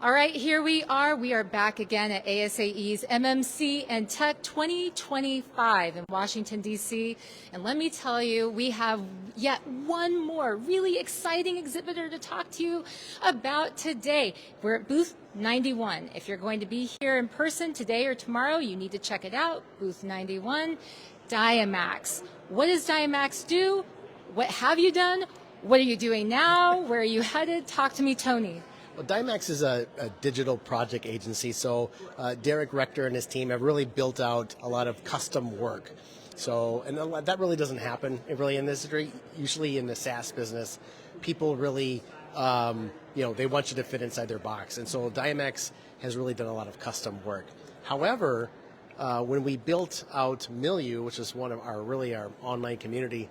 All right, here we are. We are back again at ASAE's MMC and Tech 2025 in Washington, D.C. And let me tell you, we have yet one more really exciting exhibitor to talk to you about today. We're at booth 91. If you're going to be here in person today or tomorrow, you need to check it out. Booth 91, Diamax. What does Diamax do? What have you done? What are you doing now? Where are you headed? Talk to me, Tony. Well, Diamax is a digital project agency, so Derek Rector and his team have really built out a lot of custom work. So, and that really doesn't happen really in this industry. Usually in the SaaS business, people really, they want you to fit inside their box. And so Diamax has really done a lot of custom work. However, when we built out Milieu, which is one of our online community,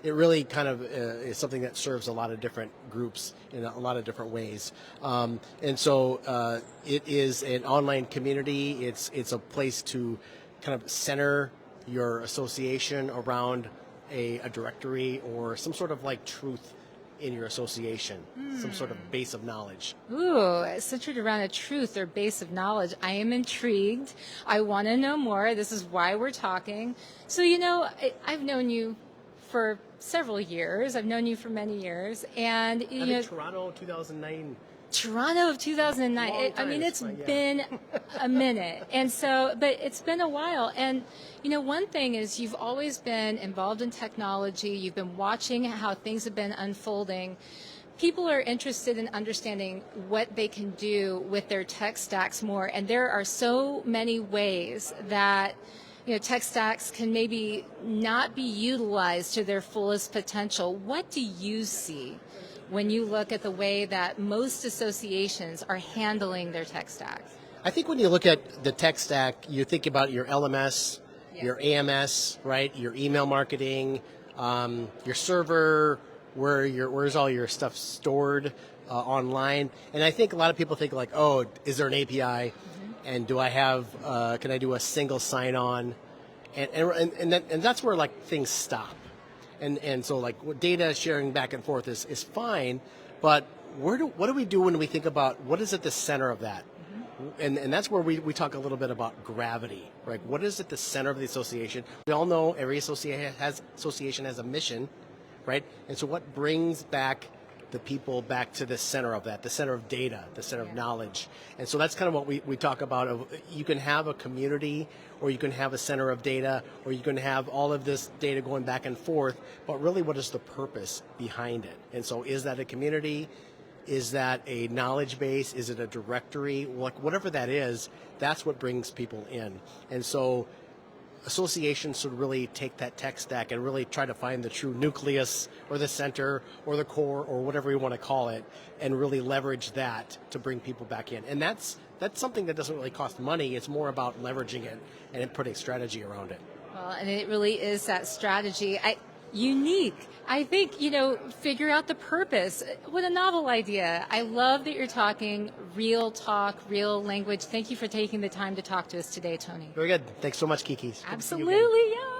it really kind of is something that serves a lot of different groups in a lot of different ways. And so it is an online community. It's a place to kind of center your association around a directory or some sort of like truth in your association, some sort of base of knowledge. Ooh, centered around a truth or base of knowledge. I am intrigued. I want to know more. This is why we're talking. So, I've known you for several years. I've known you for many years. And, I think Toronto 2009. Toronto of 2009. It's been a minute. And so, but it's been a while. And, one thing is you've always been involved in technology. You've been watching how things have been unfolding. People are interested in understanding what they can do with their tech stacks more. And there are so many ways that tech stacks can maybe not be utilized to their fullest potential. What do you see when you look at the way that most associations are handling their tech stacks? I think when you look at the tech stack, you think about your LMS, your AMS, right? Your email marketing, your server, where's all your stuff stored online. And I think a lot of people think like, oh, is there an API? And do I have? Can I do a single sign-on? And that's where like things stop. And so like data sharing back and forth is fine, but what do we do when we think about what is at the center of that? And that's where we talk a little bit about gravity, right? What is at the center of the association? We all know every association has a mission, right? And so what brings back the people back to the center of that, the center of data, the center of knowledge. And so that's kind of what we talk about. You can have a community, or you can have a center of data, or you can have all of this data going back and forth, but really what is the purpose behind it? And so is that a community? Is that a knowledge base? Is it a directory? Whatever that is, that's what brings people in. And so associations should really take that tech stack and really try to find the true nucleus or the center or the core or whatever you want to call it, and really leverage that to bring people back in. And that's something that doesn't really cost money. It's more about leveraging it and putting strategy around it. Well, and it really is that strategy. Unique. I think, figure out the purpose. What a novel idea. I love that you're talking real talk, real language. Thank you for taking the time to talk to us today, Tony. Very good. Thanks so much, Kiki. Absolutely, yeah.